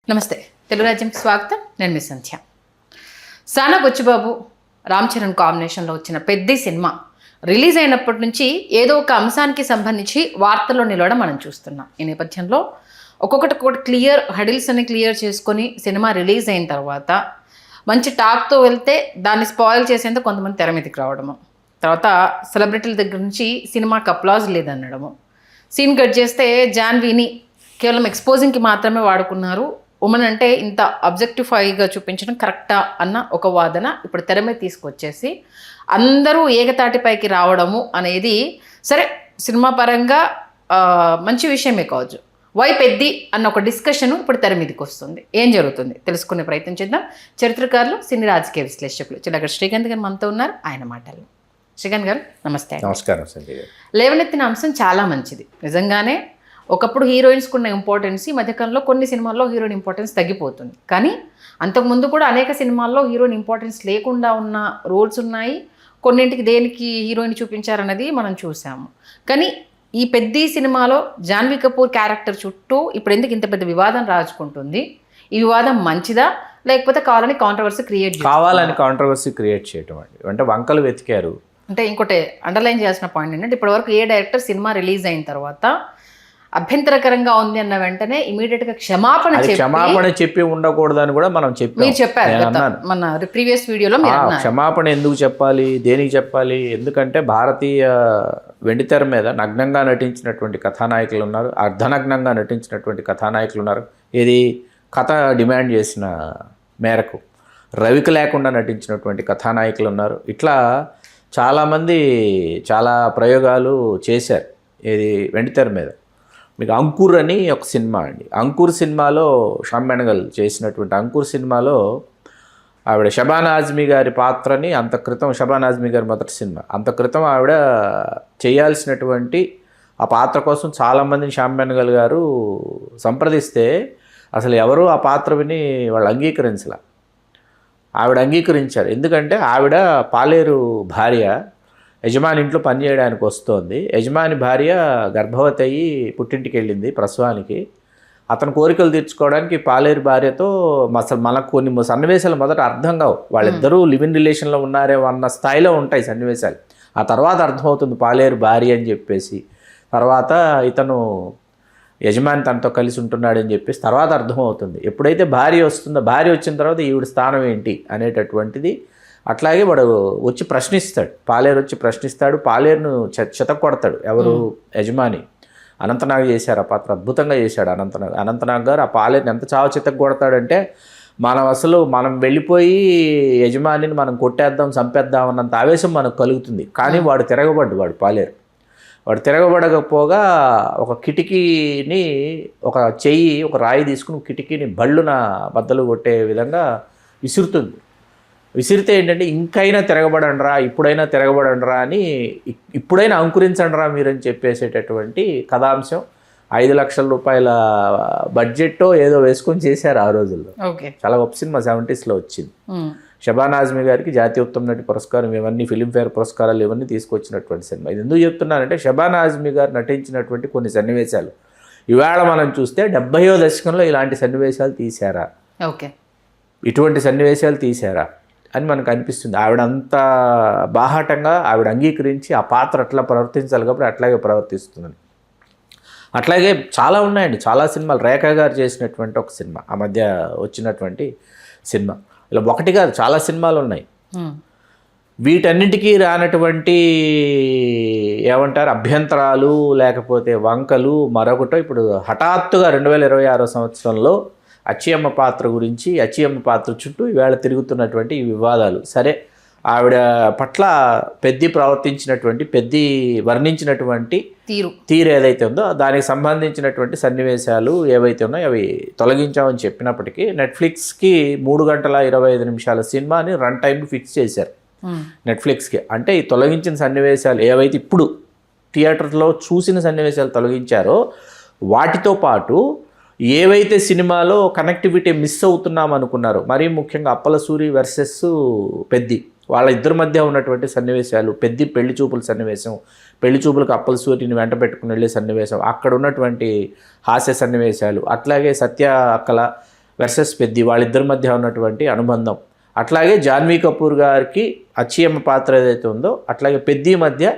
నమస్తే తెలుగు రాజ్యంకి స్వాగతం. నేను మీ సంధ్య. సానా బుచ్చిబాబు రామ్ చరణ్ కాంబినేషన్లో వచ్చిన పెద్ద సినిమా రిలీజ్ అయినప్పటి నుంచి ఏదో ఒక అంశానికి సంబంధించి వార్తల్లో నిలవడం మనం చూస్తున్నాం. ఈ నేపథ్యంలో ఒక్కొక్కటి హడిల్స్ అని క్లియర్ చేసుకొని సినిమా రిలీజ్ అయిన తర్వాత మంచి టాక్తో వెళ్తే దాన్ని స్పాయిల్ చేసేందుకు కొంతమంది తెర మీదకి రావడము, తర్వాత సెలబ్రిటీల దగ్గర నుంచి సినిమాకి అప్లాజ్ లేదనడము, సీన్ కట్ చేస్తే జాన్వీని కేవలం ఎక్స్పోజింగ్కి మాత్రమే వాడుకున్నారు, ఉమెన్ అంటే ఇంత అబ్జెక్టిఫైగా చూపించడం కరెక్టా అన్న ఒక వాదన ఇప్పుడు తెర మీద తీసుకొచ్చేసి అందరూ ఏకతాటిపైకి రావడము అనేది సరే సినిమా పరంగా మంచి విషయమే కావచ్చు. వై పెద్ది అన్న ఒక డిస్కషన్ ఇప్పుడు తెర మీదకి వస్తుంది. ఏం జరుగుతుంది తెలుసుకునే ప్రయత్నం చేద్దాం. చరిత్రకారులు, సినీ రాజకీయ విశ్లేషకులు చిన్నగడ శ్రీకాంత్ గారు మనతో ఉన్నారు. ఆయన మాటలు. శ్రీకాంత్ గారు నమస్తే. నమస్కారం. లేవనెత్తిన అంశం చాలా మంచిది. నిజంగానే ఒకప్పుడు హీరోయిన్స్కి ఉన్న ఇంపార్టెన్స్ ఈ మధ్యకాలంలో కొన్ని సినిమాల్లో హీరోయిన్ ఇంపార్టెన్స్ తగ్గిపోతుంది. కానీ అంతకుముందు కూడా అనేక సినిమాల్లో హీరోయిన్ ఇంపార్టెన్స్ లేకుండా ఉన్న రోల్స్ ఉన్నాయి. కొన్నింటికి దేనికి హీరోయిన్ చూపించారన్నది మనం చూసాము. కానీ ఈ పెద్ద సినిమాలో జాన్వీ కపూర్ క్యారెక్టర్ చుట్టూ ఇప్పుడు ఎందుకు ఇంత పెద్ద వివాదం రాజుకుంటుంది? ఈ వివాదం మంచిదా లేకపోతే కావాలని కాంట్రవర్సీ క్రియేట్ చేయటం అంటే వంకలు వెతికారు. అంటే ఇంకోటి అండర్లైన్ చేయాల్సిన పాయింట్ ఏంటంటే ఇప్పటివరకు ఏ డైరెక్టర్ సినిమా రిలీజ్ అయిన తర్వాత అభ్యంతరకరంగా ఉంది అన్న వెంటనే ఇమీడియట్ గా క్షమాపణ చెప్పి ఉండకూడదని కూడా మనం మీరు చెప్పారు మన ప్రీవియస్ వీడియోలో. క్షమాపణ ఎందుకు చెప్పాలి, దేనికి చెప్పాలి? ఎందుకంటే భారతీయ వెండితెర మీద నగ్నంగా నటించినటువంటి కథానాయకులు ఉన్నారు, అర్ధనగ్నంగా నటించినటువంటి కథానాయకులు ఉన్నారు. ఇది కథ డిమాండ్ చేసిన మేరకు రవికి లేకుండా నటించినటువంటి కథానాయకులు ఉన్నారు. ఇట్లా చాలామంది చాలా ప్రయోగాలు చేశారు ఇది వెండితెర మీద. మీకు అంకుర్ అని ఒక సినిమా అండి. అంకుర్ సినిమాలో శ్యామ్ బెనగల్ చేసినటువంటి అంకుర్ సినిమాలో ఆవిడ షబానా ఆజ్మీ గారి పాత్రని అంత క్రితం, షబానా ఆజ్మీ గారి మొదటి సినిమా, అంత క్రితం ఆవిడ చేయాల్సినటువంటి ఆ పాత్ర కోసం చాలామందిని శ్యామ్ బెనగల్ గారు సంప్రదిస్తే అసలు ఎవరు ఆ పాత్ర విని వాళ్ళు అంగీకరించలే. ఆవిడ అంగీకరించారు. ఎందుకంటే ఆవిడ పాలేరు భార్య, యజమాని ఇంట్లో పనిచేయడానికి వస్తోంది. యజమాని భార్య గర్భవతి అయ్యి పుట్టింటికి వెళ్ళింది ప్రసవానికి. అతని కోరికలు తీర్చుకోవడానికి పాలేరు భార్యతో అసలు మనకు కొన్ని సన్నివేశాలు మొదట అర్థం కావు. వాళ్ళిద్దరూ లివ్ ఇన్ రిలేషన్లో ఉన్నారేమో అన్న స్థాయిలో ఉంటాయి సన్నివేశాలు. ఆ తర్వాత అర్థమవుతుంది పాలేరు భార్య అని చెప్పేసి. తర్వాత ఇతను యజమాని తనతో కలిసి ఉంటున్నాడని చెప్పేసి తర్వాత అర్థమవుతుంది. ఎప్పుడైతే భార్య వస్తుందో, భార్య వచ్చిన తర్వాత ఈవిడ స్థానం ఏంటి అనేటటువంటిది అట్లాగే వాడు వచ్చి ప్రశ్నిస్తాడు. పాలేరు వచ్చి ప్రశ్నిస్తాడు. పాలేరును చెతకొడతాడు. ఎవరు? యజమాని. అనంతనాగ్ చేశారు ఆ పాత్ర, అద్భుతంగా చేశాడు అనంతనాగ్ గారు. ఆ పాలేరుని ఎంత చావ చెతకొడతాడంటే మనం వెళ్ళిపోయి యజమానిని మనం కొట్టేద్దాం, చంపేద్దాం అన్నంత ఆవేశం మనకు కలుగుతుంది. కానీ వాడు వాడు పాలేరు. వాడు తిరగబడకపోగా ఒక కిటికీని, ఒక చెయ్యి, ఒక రాయి తీసుకుని కిటికీని బళ్ళున బద్దలు కొట్టే విధంగా విసురుతుంది. విసిరితే ఏంటంటే ఇంకైనా తిరగబడండిరా, ఇప్పుడైనా తిరగబడండిరా అని, ఇప్పుడైనా అంకురించండిరా మీరని చెప్పేసేటటువంటి కథాంశం. 5 లక్షల రూపాయల బడ్జెట్టో ఏదో వేసుకొని చేశారు ఆ రోజుల్లో. చాలా గొప్ప సినిమా 70s వచ్చింది. షబానా ఆజ్మీ గారికి జాతీయ ఉత్తమ నటి పురస్కారం, ఇవన్నీ ఫిలింఫేర్ పురస్కారాలు ఇవన్నీ తీసుకొచ్చినటువంటి సినిమా. ఇది ఎందుకు చెప్తున్నానంటే షబానా ఆజ్మీ గారు నటించినటువంటి కొన్ని సన్నివేశాలు ఇవాళ మనం చూస్తే 70వ దశకంలో ఇలాంటి సన్నివేశాలు తీశారా, ఇటువంటి సన్నివేశాలు తీశారా అని మనకు అనిపిస్తుంది. ఆవిడ అంత బాహాటంగా ఆవిడ అంగీకరించి ఆ పాత్ర అట్లా ప్రవర్తించాలి కాబట్టి అట్లాగే ప్రవర్తిస్తుందని. అట్లాగే చాలా ఉన్నాయండి, చాలా సినిమాలు. రేఖ గారు చేసినటువంటి ఒక సినిమా, ఆ మధ్య వచ్చినటువంటి సినిమా, ఇలా ఒకటి కాదు చాలా సినిమాలు ఉన్నాయి. వీటన్నిటికీ రానటువంటి ఏమంటారు అభ్యంతరాలు లేకపోతే వంకలు మరొకటో ఇప్పుడు హఠాత్తుగా 2026 సంవత్సరంలో అచ్చియమ్మ పాత్ర గురించి, అచ్చియమ్మ పాత్ర చుట్టూ ఈవేళ తిరుగుతున్నటువంటి ఈ వివాదాలు. సరే, ఆవిడ పట్ల ప్రవర్తించినటువంటి వర్ణించినటువంటి తీరు ఏదైతే ఉందో దానికి సంబంధించినటువంటి సన్నివేశాలు ఏవైతే ఉన్నాయో అవి తొలగించామని చెప్పినప్పటికీ నెట్ఫ్లిక్స్కి 3 గంటల 25 నిమిషాల సినిమాని రన్ టైం ఫిక్స్ చేశారు నెట్ఫ్లిక్స్కి. అంటే ఈ తొలగించిన సన్నివేశాలు ఏవైతే ఇప్పుడు థియేటర్లో చూసిన సన్నివేశాలు తొలగించారో వాటితో పాటు ఏవైతే సినిమాలో కనెక్టివిటీ మిస్ అవుతున్నాం అనుకున్నారో, మరీ ముఖ్యంగా అప్పలసూరి వర్సెస్ పెద్ది, వాళ్ళ ఇద్దరి మధ్య ఉన్నటువంటి సన్నివేశాలు, పెద్ది పెళ్లి చూపుల సన్నివేశం, పెళ్లి చూపులకు అప్పలసూరిని వెంట పెట్టుకుని వెళ్ళే సన్నివేశం, అక్కడ ఉన్నటువంటి హాస్య సన్నివేశాలు, అట్లాగే సత్య అక్కల వర్సెస్ పెద్ది, వాళ్ళిద్దరి మధ్య ఉన్నటువంటి అనుబంధం, అట్లాగే జాన్వీ కపూర్ గారికి అచ్చియమ్మ పాత్ర ఏదైతే ఉందో అట్లాగే పెద్ది మధ్య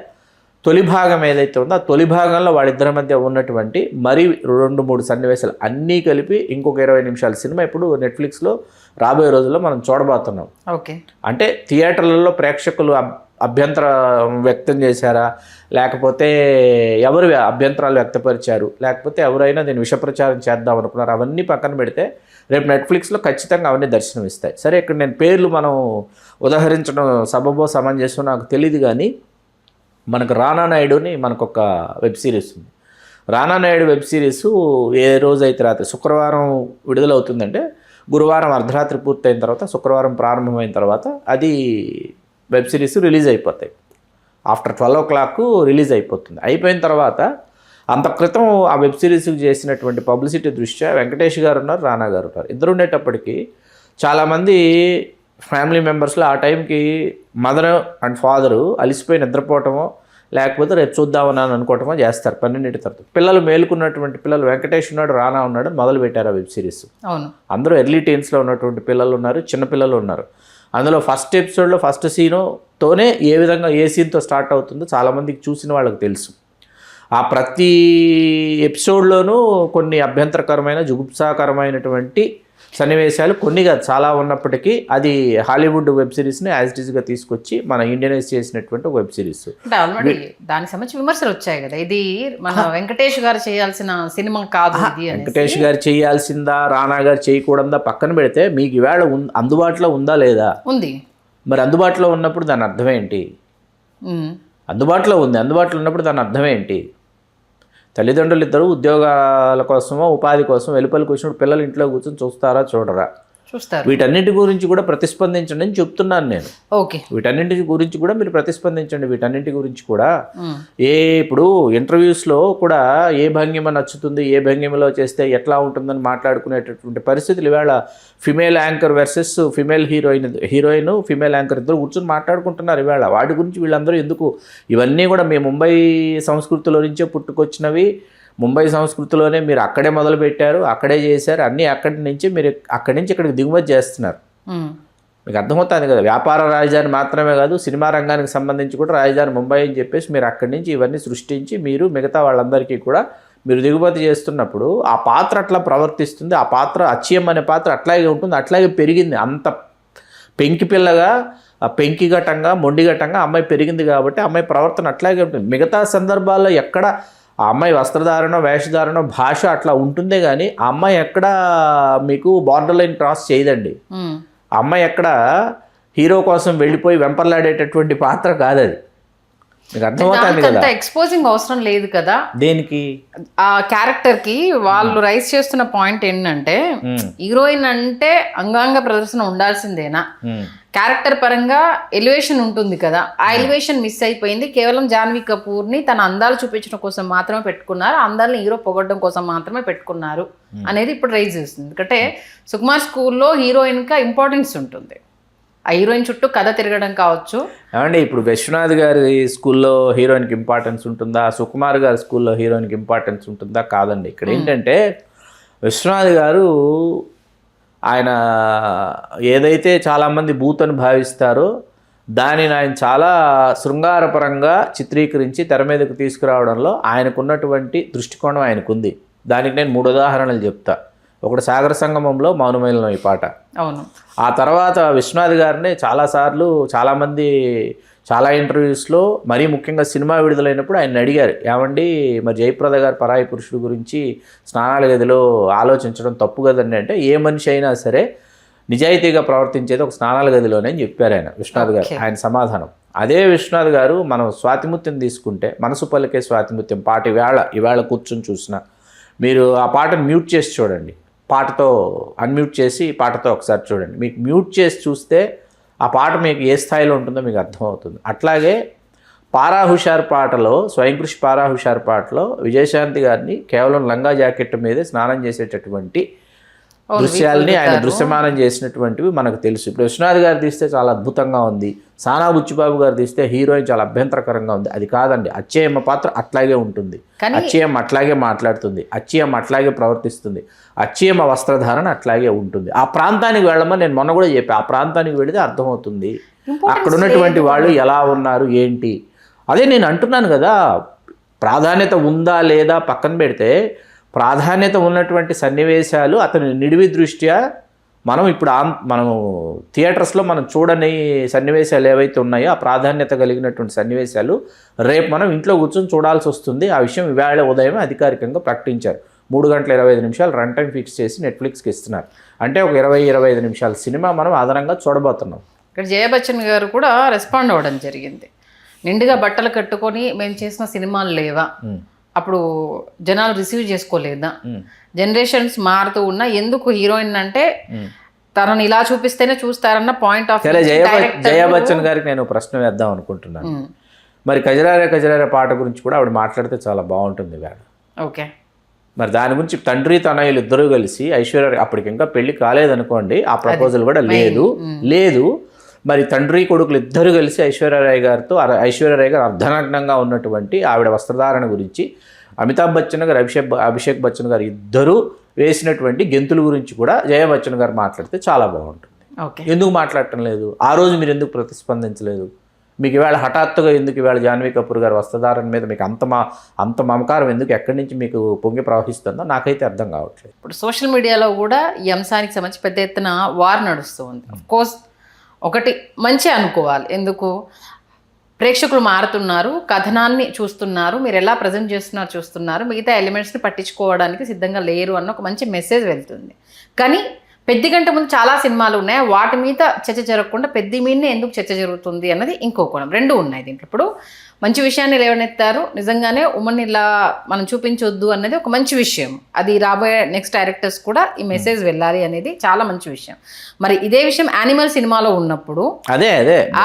తొలి భాగం ఏదైతే ఉందో ఆ తొలి భాగంలో వాళ్ళిద్దరి మధ్య ఉన్నటువంటి మరి 2-3 సన్నివేశాలు అన్నీ కలిపి ఇంకొక 20 నిమిషాల సినిమా ఇప్పుడు నెట్ఫ్లిక్స్లో రాబోయే రోజుల్లో మనం చూడబోతున్నాం. ఓకే, అంటే థియేటర్లలో ప్రేక్షకులు అభ్యంతరం వ్యక్తం చేశారా, లేకపోతే ఎవరు అభ్యంతరాలు వ్యక్తపరిచారు, లేకపోతే ఎవరైనా దీన్ని విషప్రచారం చేద్దాం అనుకున్నారు, అవన్నీ పక్కన పెడితే రేపు నెట్ఫ్లిక్స్లో ఖచ్చితంగా అవన్నీ దర్శనం ఇస్తాయి. సరే, ఇక్కడ నేను పేర్లు మనం ఉదహరించడం సబబో సమంజసం నాకు తెలియదు, కానీ మనకు రానా నాయుడుని మనకు ఒక వెబ్ సిరీస్ ఉంది. రానా నాయుడు వెబ్ సిరీస్ ఏ రోజైతే రాత్రి శుక్రవారం విడుదలవుతుందంటే గురువారం అర్ధరాత్రి పూర్తయిన తర్వాత శుక్రవారం ప్రారంభమైన తర్వాత అది వెబ్ సిరీస్ రిలీజ్ అయిపోతాయి. ఆఫ్టర్ 12 o'clock రిలీజ్ అయిపోతుంది. అయిపోయిన తర్వాత అంత క్రితం ఆ వెబ్ సిరీస్కి చేసినటువంటి పబ్లిసిటీ దృష్ట్యా వెంకటేష్ గారు ఉన్నారు, రానా గారు ఉన్నారు. ఇద్దరు ఉండేటప్పటికీ చాలామంది ఫ్యామిలీ మెంబర్స్లో ఆ టైంకి మదర్ అండ్ ఫాదరు అలిసిపోయి నిద్రపోవటమో లేకపోతే రేపు చూద్దామని అనుకోవటమో చేస్తారు 12 తర్వాత. పిల్లలు మేలుకున్నటువంటి పిల్లలు వెంకటేష్ ఉన్నాడు, రానా ఉన్నాడు, మొదలు పెట్టారు ఆ వెబ్ సిరీస్. అవును, అందరూ ఎర్లీ టీన్స్లో ఉన్నటువంటి పిల్లలు ఉన్నారు, చిన్నపిల్లలు ఉన్నారు. అందులో ఫస్ట్ ఎపిసోడ్లో ఫస్ట్ సీనుతోనే ఏ విధంగా ఏ సీన్తో స్టార్ట్ అవుతుందో చాలామందికి చూసిన వాళ్ళకి తెలుసు. ఆ ప్రతి ఎపిసోడ్లోనూ కొన్ని అభ్యంతరకరమైన జుగుప్సాకరమైనటువంటి సన్నివేశాలు కొన్ని కాదు చాలా ఉన్నప్పటికీ అది హాలీవుడ్ వెబ్ సిరీస్ని యాజ్ ఇట్ ఈస్గా తీసుకొచ్చి మన ఇండియనైజ్ చేసినటువంటి ఒక వెబ్ సిరీస్. అంటే ఆల్రెడీ దానికి సంబంధించి విమర్శలు వచ్చాయి కదా, ఇది మన వెంకటేష్ గారు చేయాల్సిన సినిమా కాదు ఇది. వెంకటేష్ గారు చేయాల్సిందా, రానా గారు చేయకూడదా పక్కన పెడితే మీకు ఈవేళ అందుబాటులో ఉందా లేదా? ఉంది. మరి అందుబాటులో ఉన్నప్పుడు దాని అర్థం ఏంటి? అందుబాటులో ఉంది, అందుబాటులో ఉన్నప్పుడు దాని అర్థం ఏంటి? తల్లిదండ్రులు ఇద్దరు ఉద్యోగాల కోసమో ఉపాధి కోసం వెలుపలికి వచ్చినప్పుడు పిల్లలు ఇంట్లో కూర్చొని చూస్తారా, చూడరా? చూస్తారు. వీటన్నిటి గురించి కూడా ప్రతిస్పందించండి అని చెప్తున్నాను నేను. ఓకే, వీటన్నింటి గురించి కూడా మీరు ప్రతిస్పందించండి. వీటన్నింటి గురించి కూడా ఇప్పుడు ఇంటర్వ్యూస్లో కూడా ఏ భంగిమ నచ్చుతుంది, ఏ భంగిమలో చేస్తే ఎట్లా ఉంటుందని మాట్లాడుకునేటటువంటి పరిస్థితులు ఇవాళ female anchor versus female heroine female anchor ఇద్దరు కూర్చొని మాట్లాడుకుంటున్నారు ఇవాళ. వాటి గురించి వీళ్ళందరూ ఎందుకు? ఇవన్నీ కూడా మీ ముంబై సంస్కృతిలో నుంచే పుట్టుకొచ్చినవి. ముంబై సంస్కృతిలోనే మీరు అక్కడే మొదలుపెట్టారు, అక్కడే చేశారు, అన్నీ అక్కడి నుంచి మీరు అక్కడి నుంచి ఇక్కడికి దిగుమతి చేస్తున్నారు. మీకు అర్థమవుతుంది కదా, వ్యాపార రాజధాని మాత్రమే కాదు సినిమా రంగానికి సంబంధించి కూడా రాజధాని ముంబై అని చెప్పేసి మీరు అక్కడి నుంచి ఇవన్నీ సృష్టించి మీరు మిగతా వాళ్ళందరికీ కూడా మీరు దిగుమతి చేస్తున్నప్పుడు ఆ పాత్ర అట్లా ప్రవర్తిస్తుంది. ఆ పాత్ర అచ్చియం అనే పాత్ర అట్లాగే ఉంటుంది, అట్లాగే పెరిగింది. అంత పెంకి పిల్లగా పెంకిఘటంగా మొండిఘటంగా అమ్మాయి పెరిగింది కాబట్టి అమ్మాయి ప్రవర్తన అట్లాగే ఉంటుంది. మిగతా సందర్భాల్లో ఎక్కడ ఆ అమ్మాయి వస్త్రధారణ వేషధారణ భాష అట్లా ఉంటుందే కానీ ఆ అమ్మాయి ఎక్కడ మీకు బార్డర్ లైన్ క్రాస్ చేయదండి. ఆ అమ్మాయి ఎక్కడ హీరో కోసం వెళ్ళిపోయి వెంపర్లాడేటటువంటి పాత్ర కాదు అది. మీకు అర్థమవుతుంది కదా. ఎక్స్పోజింగ్ అవసరం లేదు కదా దేనికి. ఆ క్యారెక్టర్ కి వాళ్ళు రైస్ చేస్తున్న పాయింట్ ఏంటంటే హీరోయిన్ అంటే అంగాంగ ప్రదర్శన ఉండాల్సిందేనా, క్యారెక్టర్ పరంగా ఎలివేషన్ ఉంటుంది కదా, ఆ ఎలివేషన్ మిస్ అయిపోయింది. కేవలం జాన్వీ కపూర్ ని తన అందాలు చూపించడం కోసం మాత్రమే పెట్టుకున్నారు, అందాలని హీరో పొగడడం కోసం మాత్రమే పెట్టుకున్నారు అనేది ఇప్పుడు రైజ్ చేస్తుంది. ఎందుకంటే సుకుమార్ స్కూల్లో హీరోయిన్ గా ఇంపార్టెన్స్ ఉంటుంది, ఆ హీరోయిన్ చుట్టూ కథ తిరగడం కావచ్చు. ఏమండి ఇప్పుడు విశ్వనాథ్ గారి స్కూల్లో హీరోయిన్కి ఇంపార్టెన్స్ ఉంటుందా, సుకుమార్ గారి స్కూల్లో హీరోయిన్కి ఇంపార్టెన్స్ ఉంటుందా? కాదండి. ఇక్కడ ఏంటంటే విశ్వనాథ్ గారు ఆయన ఏదైతే చాలామంది బూత్ అని భావిస్తారో దానిని ఆయన చాలా శృంగారపరంగా చిత్రీకరించి తెర మీదకు తీసుకురావడంలో ఆయనకున్నటువంటి దృష్టికోణం ఆయనకుంది. దానికి నేను 3 ఉదాహరణలు చెప్తా. ఒకటి సాగర సంగమంలో మౌనమైలం ఈ పాట. అవును. ఆ తర్వాత విశ్వనాథ్ గారిని చాలాసార్లు చాలామంది చాలా ఇంటర్వ్యూస్లో మరీ ముఖ్యంగా సినిమా విడుదలైనప్పుడు ఆయన అడిగారు, ఏమండి మరి జయప్రద గారు పరాయి పురుషుడు గురించి స్నానాల గదిలో ఆలోచించడం తప్పు కదండి అంటే, ఏ మనిషి అయినా సరే నిజాయితీగా ప్రవర్తించేది ఒక స్నానాల గదిలోనే అని చెప్పారు ఆయన విశ్వనాథ్ గారు. ఆయన సమాధానం అదే విశ్వనాథ్ గారు మనం స్వాతిముత్యం తీసుకుంటే మనసు పలికే స్వాతిముత్యం పాట ఇవాళ కూర్చొని చూసిన మీరు ఆ పాటను మ్యూట్ చేసి చూడండి, పాటతో అన్మ్యూట్ చేసి పాటతో ఒకసారి చూడండి, మీకు మ్యూట్ చేసి చూస్తే ఆ పాట మీకు ఏ స్థాయిలో ఉంటుందో మీకు అర్థమవుతుంది. అట్లాగే పారా హుషార్ పాటలో స్వయం కృషి పారా హుషార్ పాటలో విజయశాంతి గారిని కేవలం లంగా జాకెట్ మీదే స్నానం చేసేటటువంటి దృశ్యాలని ఆయన దృశ్యమానం చేసినటువంటివి మనకు తెలుసు. ఇప్పుడు విశ్వనాథ్ గారు తీస్తే చాలా అద్భుతంగా ఉంది, సానా బుచ్చిబాబు గారు తీస్తే హీరోయిన్ చాలా అభ్యంతరకరంగా ఉంది. అది కాదండి, అచ్చయ్యమ్మ పాత్ర అట్లాగే ఉంటుంది, అచ్చయ్యమ్మ అట్లాగే మాట్లాడుతుంది, అచ్చయ్యమ్మ అట్లాగే ప్రవర్తిస్తుంది, అచ్చయ్యమ్మ వస్త్రధారణ అట్లాగే ఉంటుంది. ఆ ప్రాంతానికి వెళ్ళమని నేను మొన్న కూడా చెప్పాను, ఆ ప్రాంతానికి వెళితే అర్థమవుతుంది అక్కడ ఉన్నటువంటి వాళ్ళు ఎలా ఉన్నారు ఏంటి. అదే నేను అంటున్నాను కదా, ప్రాధాన్యత ఉందా లేదా పక్కన పెడితే ప్రాధాన్యత ఉన్నటువంటి సన్నివేశాలు అతని నిడివి దృష్ట్యా మనం ఇప్పుడు మనము థియేటర్స్లో మనం చూడని సన్నివేశాలు ఏవైతే ఉన్నాయో ఆ ప్రాధాన్యత కలిగినటువంటి సన్నివేశాలు రేపు మనం ఇంట్లో కూర్చొని చూడాల్సి వస్తుంది. ఆ విషయం ఇవాళ ఉదయం అధికారికంగా ప్రకటించారు. 3 గంటల 25 నిమిషాలు రన్ టైం ఫిక్స్ చేసి నెట్ఫ్లిక్స్కి ఇస్తున్నారు. అంటే ఒక 20-25 నిమిషాల సినిమా మనం అదనంగా చూడబోతున్నాం. ఇక్కడ జయ బచ్చన్ గారు కూడా రెస్పాండ్ అవ్వడం జరిగింది. నిండుగా బట్టలు కట్టుకొని మేము చేసిన సినిమాలు లేవా, అప్పుడు జనాలు రిసీవ్ చేసుకోలేదా, జనరేషన్స్ మారుతూ ఉన్నా ఎందుకు హీరోయిన్ అంటే తనని ఇలా చూపిస్తేనే చూస్తారన్న పాయింట్ ఆఫ్ జయ బచ్చన్ గారికి నేను ప్రశ్న వేద్దాం అనుకుంటున్నాను. మరి కజరారే కజరారే పాట గురించి కూడా ఆవిడ మాట్లాడితే చాలా బాగుంటుంది వేడ. ఓకే, మరి దాని గురించి తండ్రి తనయులు ఇద్దరు కలిసి ఐశ్వర్య అప్పటికి ఇంకా పెళ్లి కాలేదనుకోండి, ఆ ప్రపోజల్ కూడా లేదు మరి తండ్రి కొడుకులు ఇద్దరు కలిసి ఐశ్వర్యరాయ్ గారితో ఐశ్వర్యరాయ్ గారు అర్ధనగ్నంగా ఉన్నటువంటి ఆవిడ వస్త్రధారణ గురించి అమితాబ్ బచ్చన్ గారు అభిషేక్ బచ్చన్ గారు ఇద్దరు వేసినటువంటి గెంతుల గురించి కూడా జయ బచ్చన్ గారు మాట్లాడితే చాలా బాగుంటుంది. ఎందుకు మాట్లాడటం లేదు? ఆ రోజు మీరు ఎందుకు ప్రతిస్పందించలేదు? మీకు ఇవాళ హఠాత్తుగా ఎందుకు ఇవాళ జాన్వీ కపూర్ గారు వస్త్రధారణ మీద మీకు అంత మమకారం ఎందుకు ఎక్కడి నుంచి మీకు పొంగి ప్రవహిస్తుందో నాకైతే అర్థం కావట్లేదు. ఇప్పుడు సోషల్ మీడియాలో కూడా ఈ అంశానికి సంబంధించి పెద్ద ఎత్తున వార్ నడుస్తూ ఉంది. అఫ్కోర్స్ ఒకటి మంచి అనుకోవాలి, ఎందుకు ప్రేక్షకులు మారుతున్నారు, కథనాన్ని చూస్తున్నారు, మీరు ఎలా ప్రజెంట్ చేస్తున్నారు చూస్తున్నారు, మిగతా ఎలిమెంట్స్ని పట్టించుకోవడానికి సిద్ధంగా లేరు అన్న ఒక మంచి మెసేజ్ వెళ్తుంది. కానీ పెద్ది గంట ముందు చాలా సినిమాలు ఉన్నాయి, వాటి మీద చర్చ జరగకుండా పెద్ది మీదనే ఎందుకు చర్చ జరుగుతుంది అన్నది ఇంకో కోణం. రెండు ఉన్నాయి దీంట్లో. ఇప్పుడు మంచి విషయాన్ని లేవనెత్తారు, నిజంగానే ఉమెన్ ఇలా మనం చూపించొద్దు అన్నది ఒక మంచి విషయం. అది రాబోయే నెక్స్ట్ డైరెక్టర్స్ కూడా ఈ మెసేజ్ వెళ్ళాలి అనేది చాలా మంచి విషయం. మరి ఇదే విషయం యానిమల్ సినిమాలో ఉన్నప్పుడు అదే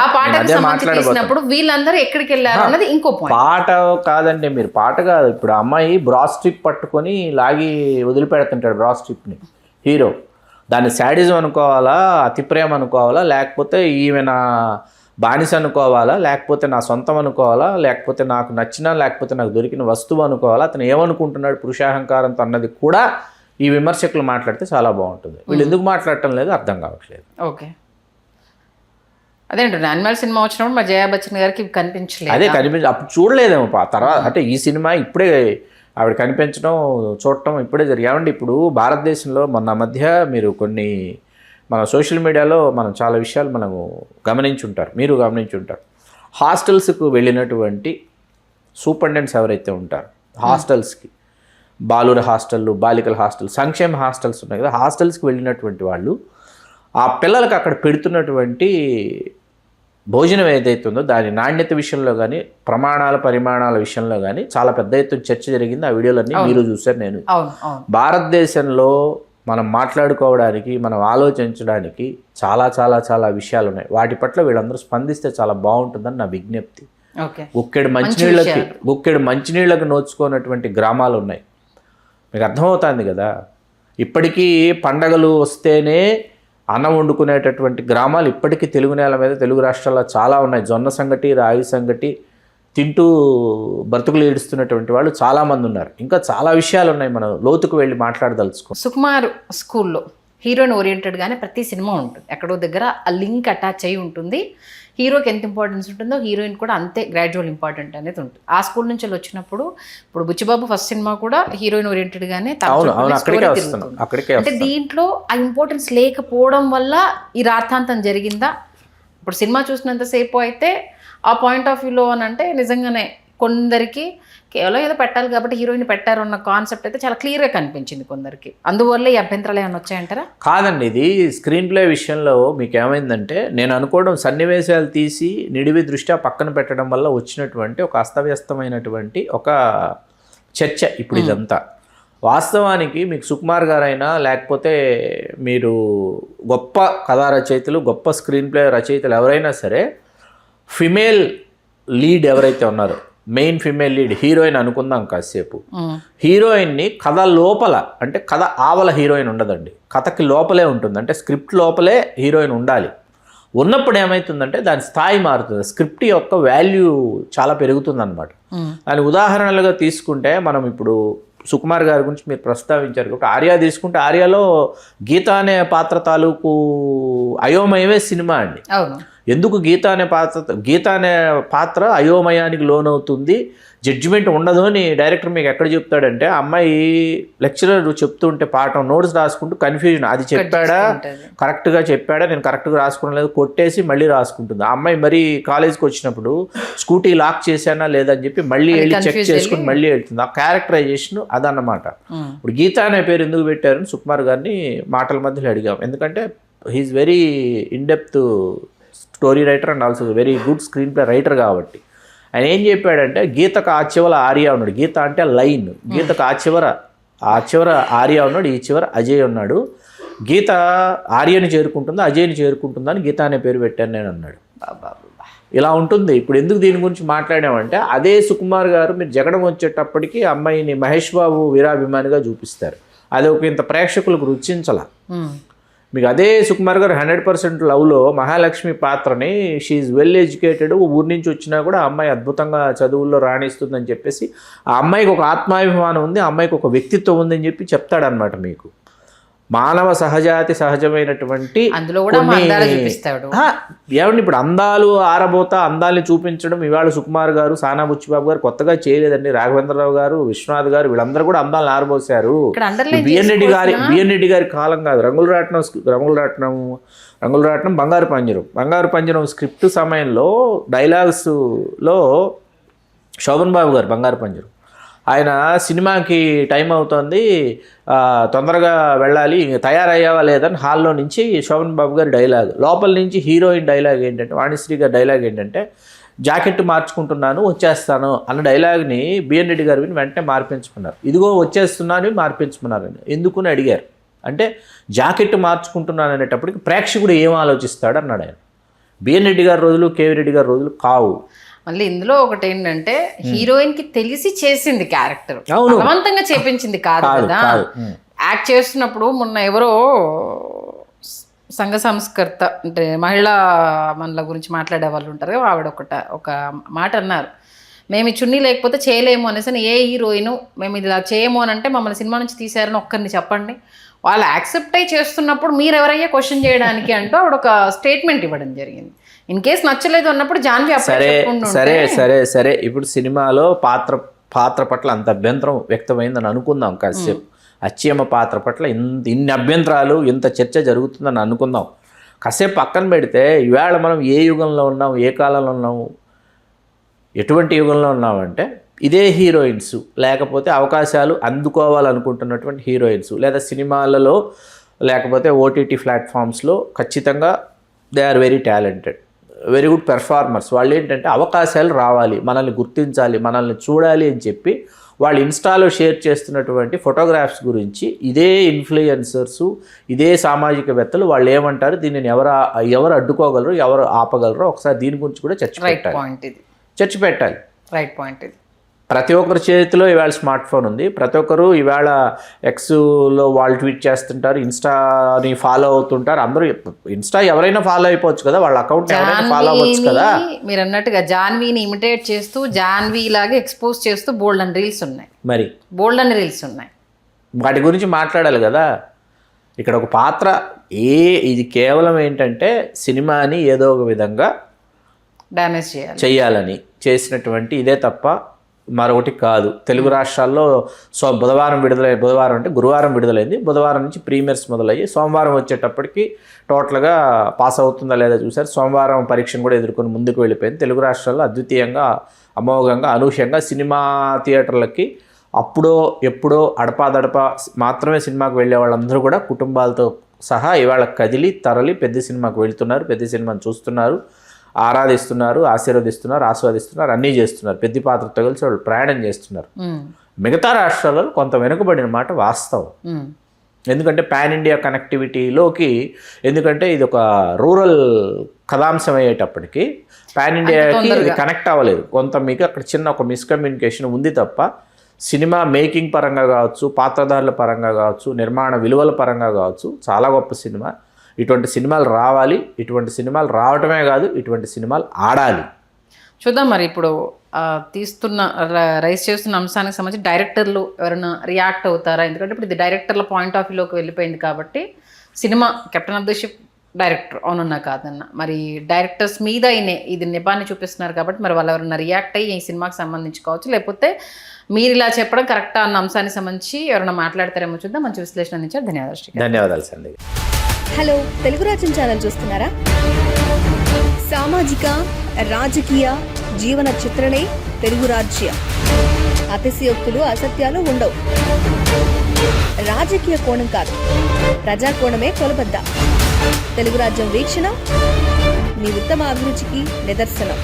ఆ పాటకు సంబంధించి తీసినప్పుడు వీళ్ళందరూ ఎక్కడికి వెళ్ళారు అన్నది ఇంకో పాయింట్. పాట కాదండి, మీరు పాట కాదు. ఇప్పుడు అమ్మాయి బ్రా స్ట్రిప్ పట్టుకొని లాగి వదిలిపెడుతుంటాడు బ్రా స్ట్రిప్ని హీరో. దాన్ని శాడిజం అనుకోవాలా, అతి ప్రేమ అనుకోవాలా, లేకపోతే ఈమె నా బానిస అనుకోవాలా, లేకపోతే నా సొంతం అనుకోవాలా, లేకపోతే నాకు నచ్చిన లేకపోతే నాకు దొరికిన వస్తువు అనుకోవాలా, అతను ఏమనుకుంటున్నాడు పురుషాహంకారంతో అన్నది కూడా ఈ విమర్శకులు మాట్లాడితే చాలా బాగుంటుంది. వీళ్ళు ఎందుకు మాట్లాడటం లేదు అర్థం కావట్లేదు. ఓకే, అదేంటండి యానిమల్ సినిమా వచ్చినప్పుడు మా జయా బచ్చన్ గారికి కనిపించలేదు. అదే అప్పుడు చూడలేదేమో తర్వాత. అంటే ఈ సినిమా ఇప్పుడే ఆవిడ కనిపించడం చూడటం ఇప్పుడే జరిగామండి. ఇప్పుడు భారతదేశంలో మొన్న మధ్య మీరు కొన్ని మన సోషల్ మీడియాలో మనం చాలా విషయాలు మనము గమనించుంటారు, మీరు గమనించుంటారు. హాస్టల్స్కు వెళ్ళినటువంటి సూపరింటెండెంట్స్ ఎవరైతే ఉంటారు హాస్టల్స్కి, బాలుర హాస్టళ్ళు, బాలికల హాస్టల్, సంక్షేమ హాస్టల్స్ ఉన్నాయి కదా, హాస్టల్స్కి వెళ్ళినటువంటి వాళ్ళు ఆ పిల్లలకు అక్కడ పెడుతున్నటువంటి భోజనం ఏదైతే ఉందో దాని నాణ్యత విషయంలో కానీ పరిమాణాల విషయంలో కానీ చాలా పెద్ద ఎత్తున చర్చ జరిగింది. ఆ వీడియోలన్నీ మీరు చూసారు, నేను. భారతదేశంలో మనం మాట్లాడుకోవడానికి, మనం ఆలోచించడానికి చాలా చాలా చాలా విషయాలు ఉన్నాయి. వాటి పట్ల వీళ్ళందరూ స్పందిస్తే చాలా బాగుంటుందని నా విజ్ఞప్తి. గుక్కెడు మంచినీళ్ళకి నోచుకున్నటువంటి గ్రామాలు ఉన్నాయి, మీకు అర్థమవుతుంది కదా. ఇప్పటికీ పండగలు వస్తేనే అన్నం వండుకునేటటువంటి గ్రామాలు ఇప్పటికీ తెలుగు నేల మీద, తెలుగు రాష్ట్రాల్లో చాలా ఉన్నాయి. జొన్న సంగటి, రాగి సంగటి తింటూ బ్రతుకులు ఏడుస్తున్నటువంటి వాళ్ళు చాలామంది ఉన్నారు. ఇంకా చాలా విషయాలు ఉన్నాయి, మనం లోతుకు వెళ్ళి మాట్లాడదలుచుకో. సుకుమార్ స్కూల్లో హీరోయిన్ ఓరియంటెడ్గానే ప్రతి సినిమా ఉంటుంది, ఎక్కడో దగ్గర ఆ లింక్ అటాచ్ అయి ఉంటుంది. హీరోకి ఎంత ఇంపార్టెన్స్ ఉంటుందో హీరోయిన్ కూడా అంతే గ్రాడ్యువల్ ఇంపార్టెంట్ అనేది ఉంటుంది. ఆ స్కూల్ నుంచి వచ్చినప్పుడు ఇప్పుడు బుచ్చిబాబు ఫస్ట్ సినిమా కూడా హీరోయిన్ ఓరియంటెడ్గానే, అంటే దీంట్లో ఆ ఇంపార్టెన్స్ లేకపోవడం వల్ల ఈ రార్థాంతం జరిగిందా? ఇప్పుడు సినిమా చూసినంతసేపు అయితే ఆ పాయింట్ ఆఫ్ వ్యూలో అని అంటే నిజంగానే కొందరికి కేవలం ఏదో పెట్టాలి కాబట్టి హీరోయిన్ పెట్టారు అన్న కాన్సెప్ట్ అయితే చాలా క్లియర్గా కనిపించింది కొందరికి. అందువల్ల ఈ అభ్యంతరాలు ఏమైనా వచ్చాయంటారా? కాదండి, ఇది స్క్రీన్ ప్లే విషయంలో మీకు ఏమైందంటే, నేను అనుకోవడం సన్నివేశాలు తీసి నిడివి దృష్ట్యా పక్కన పెట్టడం వల్ల వచ్చినటువంటి ఒక అస్తవ్యస్తమైనటువంటి ఒక చర్చ ఇప్పుడు ఇదంతా. వాస్తవానికి మీకు సుకుమార్ గారైనా లేకపోతే మీరు గొప్ప కథా రచయితలు, గొప్ప స్క్రీన్ ప్లే రచయితలు ఎవరైనా సరే, ఫిమేల్ లీడ్ ఎవరైతే ఉన్నారో మెయిన్ ఫిమేల్ లీడ్ హీరోయిన్ అనుకుందాం కాసేపు. హీరోయిన్ని కథ లోపల, అంటే కథ ఆవల హీరోయిన్ ఉండదండి, కథకి లోపలే ఉంటుంది. అంటే స్క్రిప్ట్ లోపలే హీరోయిన్ ఉండాలి. ఉన్నప్పుడు ఏమవుతుందంటే దాని స్థాయి మారుతుంది, స్క్రిప్ట్ యొక్క వాల్యూ చాలా పెరుగుతుంది అనమాట. దాని ఉదాహరణలుగా తీసుకుంటే మనం ఇప్పుడు సుకుమార్ గారి గురించి మీరు ప్రస్తావించారు కాబట్టి ఆర్య తీసుకుంటే ఆర్యలో గీత అనే పాత్ర తాలూకు అయోమయమే సినిమా అండి. ఎందుకు గీత అనే పాత్ర అయోమయానికి లోనవుతుంది, జడ్జిమెంట్ ఉండదు అని డైరెక్టర్ మీకు ఎక్కడ చెప్తాడంటే, అమ్మాయి లెక్చరర్ చెప్తుంటే పాఠం నోట్స్ రాసుకుంటూ కన్ఫ్యూజన్, అది చెప్పాడా కరెక్ట్గా చెప్పాడా, నేను కరెక్ట్గా రాసుకునలేదు, కొట్టేసి మళ్ళీ రాసుకుంటుంది. ఆ అమ్మాయి మరీ కాలేజ్కి వచ్చినప్పుడు స్కూటీ లాక్ చేశానా లేదని చెప్పి మళ్ళీ వెళ్ళి చెక్ చేసుకుని మళ్ళీ వెళ్తుంది. ఆ క్యారెక్టరైజేషన్ అదన్నమాట. ఇప్పుడు గీత అనే పేరు ఎందుకు పెట్టారని సుకుమార్ గారిని మాటల మధ్యలో అడిగాం. ఎందుకంటే he's very in depth story writer and also very good screenplay writer కాబట్టి ఆయన ఏం చెప్పాడంటే, గీతకు ఆ చివర ఆర్య ఉన్నాడు, గీత అంటే లైన్, గీతకు ఆ చివర ఆర్య ఉన్నాడు, ఈ చివర అజయ్ ఉన్నాడు. గీత ఆర్యని చేరుకుంటుందా అజయ్ని చేరుకుంటుందా అని గీత అనే పేరు పెట్టాను నేను అన్నాడు. ఇలా ఉంటుంది. ఇప్పుడు ఎందుకు దీని గురించి మాట్లాడామంటే, అదే సుకుమార్ గారు మీరు జగడం వచ్చేటప్పటికి అమ్మాయిని మహేష్ బాబు వీరాభిమానిగా చూపిస్తారు. అది ఒక ఇంత ప్రేక్షకులకు రుచించాల. మీకు అదే సుకుమార్ గారు 100% లవ్లో మహాలక్ష్మి పాత్రని షీఈ్ వెల్ ఎడ్యుకేటెడ్, ఊరి నుంచి వచ్చినా కూడా ఆ అమ్మాయి అద్భుతంగా చదువుల్లో రాణిస్తుందని చెప్పేసి ఆ అమ్మాయికి ఒక ఆత్మాభిమానం ఉంది, ఆ అమ్మాయికి ఒక వ్యక్తిత్వం ఉందని చెప్పి చెప్తాడనమాట. మీకు మానవ సహజమైనటువంటి ఏమండి ఇప్పుడు అందాలు ఆరబోతా అందాలని చూపించడం ఇవాళ సుకుమార్ గారు, సానా బుచ్చిబాబు గారు కొత్తగా చేయలేదండి. రాఘవేంద్రరావు గారు, విశ్వనాథ్ గారు వీళ్ళందరూ కూడా అందాలను ఆరబోసారు. బిఎన్ రెడ్డి గారి కాలం కాదు. రంగుల రాట్నం బంగారు పంజరం స్క్రిప్ట్ సమయంలో డైలాగ్స్లో శోభన్ బాబు గారు బంగారు పంజరం ఆయన సినిమాకి టైం అవుతుంది, తొందరగా వెళ్ళాలి, తయారయ్యావా లేదని హాల్లో నుంచి శోభన్ బాబు గారి డైలాగ్, లోపల నుంచి హీరోయిన్ డైలాగ్ ఏంటంటే, వాణిశ్రీ గారి డైలాగ్ ఏంటంటే, జాకెట్ మార్చుకుంటున్నాను వచ్చేస్తాను అన్న డైలాగ్ని బిఎన్ రెడ్డి గారు వెంటనే మార్పించుకున్నారు. ఇదిగో వచ్చేస్తున్నాను మార్పించుకున్నారు. ఎందుకుని అడిగారు అంటే, జాకెట్ మార్చుకుంటున్నాను అనేటప్పటికి ప్రేక్షకుడు ఏం ఆలోచిస్తాడు అన్నాడు ఆయన. బిఎన్ రెడ్డి గారి రోజులు, కేవీ రెడ్డి గారి రోజులు కావు. మళ్ళీ ఇందులో ఒకటి ఏంటంటే, హీరోయిన్ కి తెలిసి చేసింది క్యారెక్టర్, బలవంతంగా చేపించింది కాదు కదా. యాక్ట్ చేస్తున్నప్పుడు మొన్న ఎవరో సంఘ సంస్కర్త అంటే మహిళా మనల గురించి మాట్లాడే వాళ్ళు ఉంటారు కదా, ఆవిడ ఒక మాట అన్నారు, మేము చున్నీ లేకపోతే చేయలేము అనేసి. ఏ హీరోయిన్ మేము ఇలా చేయము అని అంటే మమ్మల్ని సినిమా నుంచి తీసారని ఒక్కరిని చెప్పండి. వాళ్ళు యాక్సెప్ట్ అయ్యి చేస్తున్నప్పుడు మీరు ఎవరయ్యా క్వశ్చన్ చేయడానికి అంటూ ఆవిడ ఒక స్టేట్మెంట్ ఇవ్వడం జరిగింది. ఇన్ కేసు నచ్చలేదు అన్నప్పుడు జాన్వి సరే ఇప్పుడు సినిమాలో పాత్ర పట్ల అంత అభ్యంతరం వ్యక్తమైందని అనుకుందాం కాసేపు. అచ్చమ్మ పాత్ర పట్ల ఇన్ని అభ్యంతరాలు, ఇంత చర్చ జరుగుతుందని అనుకుందాం. కాసేపు పక్కన పెడితే ఇవాళ మనం ఏ యుగంలో ఉన్నాం, ఏ కాలంలో ఉన్నాము, ఎటువంటి యుగంలో ఉన్నామంటే, ఇదే హీరోయిన్స్ లేకపోతే అవకాశాలు అందుకోవాలనుకుంటున్నటువంటి హీరోయిన్స్ లేదా సినిమాలలో లేకపోతే ఓటీటీ ప్లాట్ఫామ్స్లో ఖచ్చితంగా they are very talented, very good performers. వాళ్ళు ఏంటంటే అవకాశాలు రావాలి, మనల్ని గుర్తించాలి, మనల్ని చూడాలి అని చెప్పి వాళ్ళు ఇన్స్టాలో షేర్ చేస్తున్నటువంటి ఫోటోగ్రాఫ్స్ గురించి ఇదే ఇన్ఫ్లుయెన్సర్సు, ఇదే సామాజికవేత్తలు వాళ్ళు ఏమంటారు, దీనిని ఎవరు అడ్డుకోగలరు, ఎవరు ఆపగలరు, ఒకసారి దీని గురించి కూడా చర్చ పెట్టాలి. రైట్ పాయింట్ ఇది. ప్రతి ఒక్కరి చేతిలో ఇవాళ స్మార్ట్ ఫోన్ ఉంది. ప్రతి ఒక్కరు ఇవాళ ఎక్స్లో వాళ్ళు ట్వీట్ చేస్తుంటారు, ఇన్స్టాని ఫాలో అవుతుంటారు. అందరూ ఇన్స్టా ఎవరైనా ఫాలో అయిపోవచ్చు కదా, వాళ్ళ అకౌంట్ ఎవరైనా ఫాలో అవ్వచ్చు కదా. మీరు అన్నట్టుగా జాన్వీని ఇమిటేట్ చేస్తూ జాన్వీ లాగా ఎక్స్పోజ్ చేస్తూ బోల్డ్ అండ్ రీల్స్ ఉన్నాయి. వాటి గురించి మాట్లాడాలి కదా. ఇక్కడ ఒక పాత్ర ఇది కేవలం ఏంటంటే సినిమాని ఏదో ఒక విధంగా డ్యామేజ్ చేయాలని చేసినటువంటి ఇదే తప్ప మరొకటి కాదు. తెలుగు రాష్ట్రాల్లో బుధవారం అంటే గురువారం విడుదలైంది, బుధవారం నుంచి ప్రీమియర్స్ మొదలయ్యి సోమవారం వచ్చేటప్పటికి టోటల్గా పాస్ అవుతుందా లేదా చూసారు. సోమవారం పరీక్షను కూడా ఎదుర్కొని ముందుకు వెళ్ళిపోయింది. తెలుగు రాష్ట్రాల్లో అద్వితీయంగా, అమోఘంగా, అనూహ్యంగా సినిమా థియేటర్లకి అప్పుడో ఎప్పుడో అడపాదడప మాత్రమే సినిమాకు వెళ్ళే వాళ్ళందరూ కూడా కుటుంబాలతో సహా ఇవాళ కదిలి తరలి పెద్ద సినిమాకు వెళ్తున్నారు, పెద్ద సినిమాను చూస్తున్నారు, ఆరాధిస్తున్నారు, ఆశీర్వదిస్తున్నారు, ఆస్వాదిస్తున్నారు, అన్నీ చేస్తున్నారు. పెద్ద పాత్రతో కలిసి వాళ్ళు ప్రయాణం చేస్తున్నారు. మిగతా రాష్ట్రాల్లో కొంత వెనుకబడిన మాట వాస్తవం. ఎందుకంటే పాన్ ఇండియా కనెక్టివిటీలోకి, ఎందుకంటే ఇది ఒక రూరల్ కథాంశం అయ్యేటప్పటికి పాన్ ఇండియాకి ఇది కనెక్ట్ అవ్వలేదు. కొంత మీకు అక్కడ చిన్న ఒక మిస్కమ్యూనికేషన్ ఉంది తప్ప సినిమా మేకింగ్ పరంగా కావచ్చు, పాత్రధారుల పరంగా కావచ్చు, నిర్మాణ విలువల పరంగా కావచ్చు చాలా గొప్ప సినిమా. ఇటువంటి సినిమాలు రావాలి, ఇటువంటి సినిమాలు రావటమే కాదు, ఇటువంటి సినిమాలు ఆడాలి. చూద్దాం మరి ఇప్పుడు రైస్ చేస్తున్న అంశానికి సంబంధించి డైరెక్టర్లు ఎవరైనా రియాక్ట్ అవుతారా? ఎందుకంటే ఇప్పుడు ఇది డైరెక్టర్ల పాయింట్ ఆఫ్ వ్యూలోకి వెళ్ళిపోయింది కాబట్టి cinema captain of the ship director అవునన్నా కాదన్నా, మరి డైరెక్టర్స్ మీద ఇది నిబాన్ని చూపిస్తున్నారు కాబట్టి మరి వాళ్ళు ఎవరైనా రియాక్ట్ అయ్యి ఈ సినిమాకి సంబంధించి కావచ్చు, లేకపోతే మీరు ఇలా చెప్పడం కరెక్టా అన్న అంశానికి సంబంధించి ఎవరైనా మాట్లాడతారేమో చూద్దాం. మంచి విశ్లేషణ అందించారు. ధన్యవాదాలు. ధన్యవాదాలు సండి. హలో, తెలుగు రాజ్యం ఛానల్ చూస్తున్నారా? సామాజిక రాజకీయ జీవన చిత్రణే తెలుగు రాజ్యం. అతిశయోక్తులు అసత్యాలు ఉండవు. రాజకీయ కోణం కాదు, ప్రజా కోణమే కొలబద్ద. తెలుగు రాజ్యం వీక్షణ మీ ఉత్తమ అభిరుచికి నిదర్శనం.